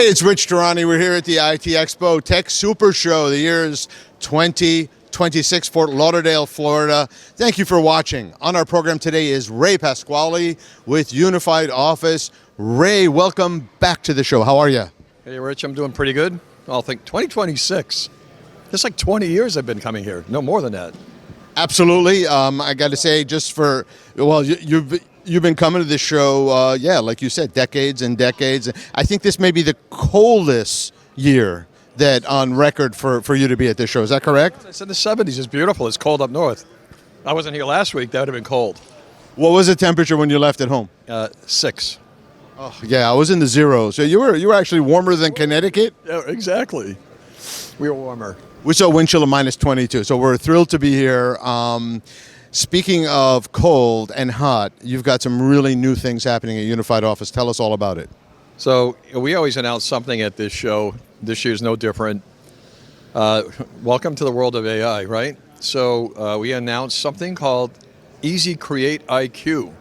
Hey, it's Rich Durrani. We're here at the ITEXPO Tech Super Show. The year is 2026, Fort Lauderdale, Florida. Thank you for watching. On our program today is Ray Pasquali with Unified Office. Ray, welcome back to the show. How are you? Hey, Rich, I'm doing pretty good. I'll think 2026. It's like 20 years I've been coming here. No more than that. Absolutely. I got to say, just for, well, you've been coming to this show, like you said, decades and decades. I think this may be the coldest year that on record for you to be at this show. Is that correct? It's in the 70s. It's beautiful. It's cold up north. I wasn't here last week. That would have been cold. What was the temperature when you left at home? 6. Oh, yeah, I was in the zeros. So you were actually warmer than Connecticut? Yeah, exactly. We were warmer. We saw wind chill of minus 22, so we're thrilled to be here. Speaking of cold and hot, you've got some really new things happening at Unified Office. Tell us all about it. So we always announce something at this show. This year's no different. Welcome to the world of AI, right? So we announced something called EasyCreate IQ,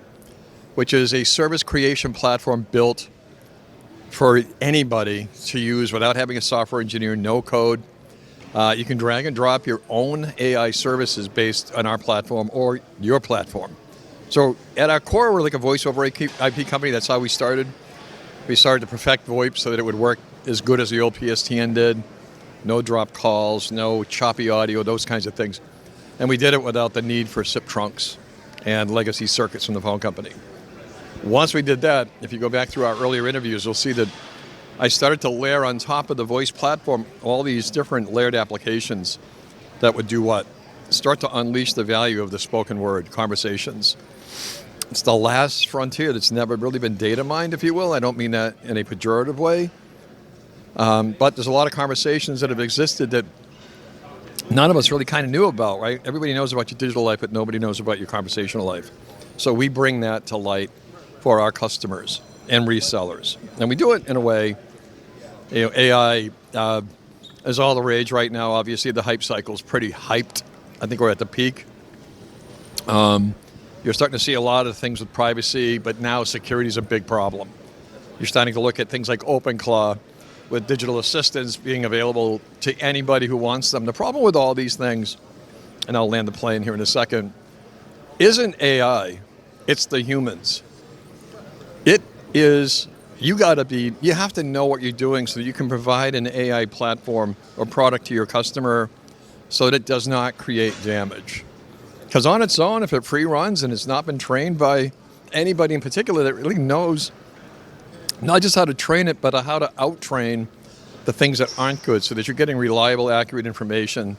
which is a service creation platform built for anybody to use without having a software engineer, no code. You can drag and drop your own AI services based on our platform or your platform. So at our core, we're like a voice over IP company. That's how we started. We started to perfect VoIP so that it would work as good as the old PSTN did. No drop calls, no choppy audio, those kinds of things. And we did it without the need for SIP trunks and legacy circuits from the phone company. Once we did that, if you go back through our earlier interviews, you'll see that I started to layer on top of the voice platform all these different layered applications that would do what? Start to unleash the value of the spoken word conversations. It's the last frontier that's never really been data mined, if you will. I don't mean that in a pejorative way. But there's a lot of conversations that have existed that none of us really kind of knew about, right? Everybody knows about your digital life, but nobody knows about your conversational life. So we bring that to light for our customers and resellers. And we do it in a way, AI is all the rage right now. Obviously, the hype cycle is pretty hyped. I think we're at the peak. You're starting to see a lot of things with privacy, but now security is a big problem. You're starting to look at things like OpenClaw with digital assistants being available to anybody who wants them. The problem with all these things, and I'll land the plane here in a second, isn't AI, it's the humans. It is, you have to know what you're doing so that you can provide an AI platform or product to your customer so that it does not create damage. Because on its own, if it free runs and it's not been trained by anybody in particular that really knows not just how to train it, but how to out-train the things that aren't good so that you're getting reliable, accurate information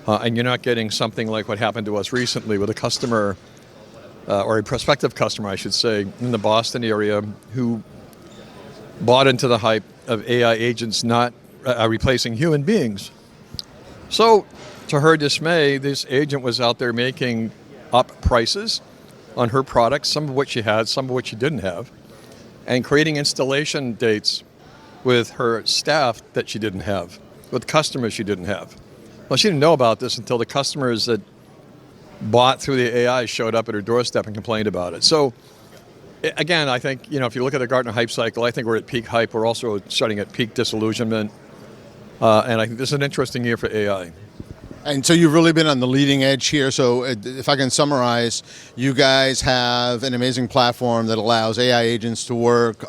and you're not getting something like what happened to us recently with a customer or a prospective customer, I should say, in the Boston area who bought into the hype of AI agents not replacing human beings. So, to her dismay, this agent was out there making up prices on her products, some of which she had, some of which she didn't have, and creating installation dates with her staff that she didn't have, with customers she didn't have. Well, she didn't know about this until the customers that bought through the AI showed up at her doorstep and complained about it. So, again, I think, if you look at the Gartner hype cycle, I think we're at peak hype. We're also starting at peak disillusionment. And I think this is an interesting year for AI. And so you've really been on the leading edge here. So if I can summarize, you guys have an amazing platform that allows AI agents to work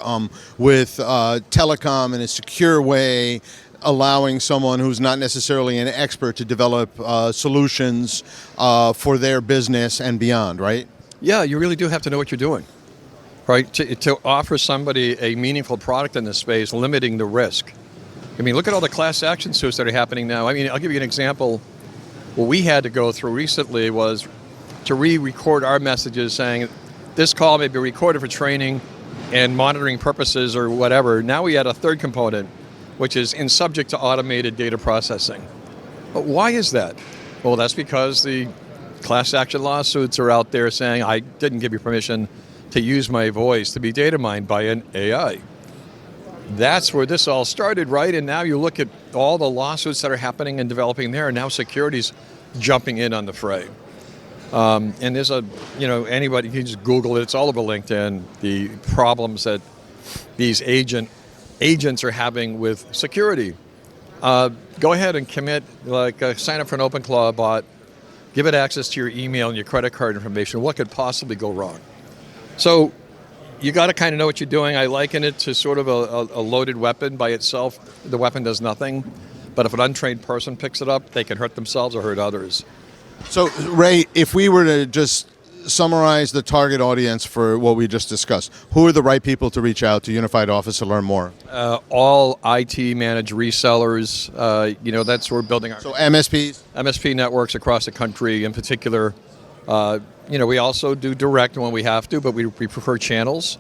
with telecom in a secure way, allowing someone who's not necessarily an expert to develop solutions for their business and beyond, right? Yeah, you really do have to know what you're doing, right? To offer somebody a meaningful product in this space, limiting the risk. I mean, look at all the class action suits that are happening now. I mean, I'll give you an example. What we had to go through recently was to re-record our messages saying this call may be recorded for training and monitoring purposes or whatever. Now we had a third component, which is in subject to automated data processing. But why is that? Well, that's because the class action lawsuits are out there saying I didn't give you permission to use my voice to be data mined by an AI. That's where this all started, right? And now you look at all the lawsuits that are happening and developing there, and now security's jumping in on the fray. And there's anybody can just Google it. It's all over LinkedIn. The problems that these agent agents are having with security. Go ahead and commit, sign up for an OpenClaw bot, give it access to your email and your credit card information. What could possibly go wrong? So you got to kind of know what you're doing. I liken it to sort of a loaded weapon by itself. The weapon does nothing, but if an untrained person picks it up, they can hurt themselves or hurt others. So, Ray, if we were to just summarize the target audience for what we just discussed, who are the right people to reach out to Unified Office to learn more? All IT managed resellers. That's where we're building our So MSPs? MSP networks across the country in particular. We also do direct when we have to, but we prefer channels.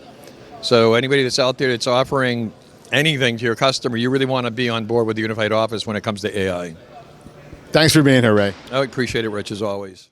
So anybody that's out there that's offering anything to your customer, you really want to be on board with the Unified Office when it comes to AI. Thanks for being here, Ray. I appreciate it, Rich, as always.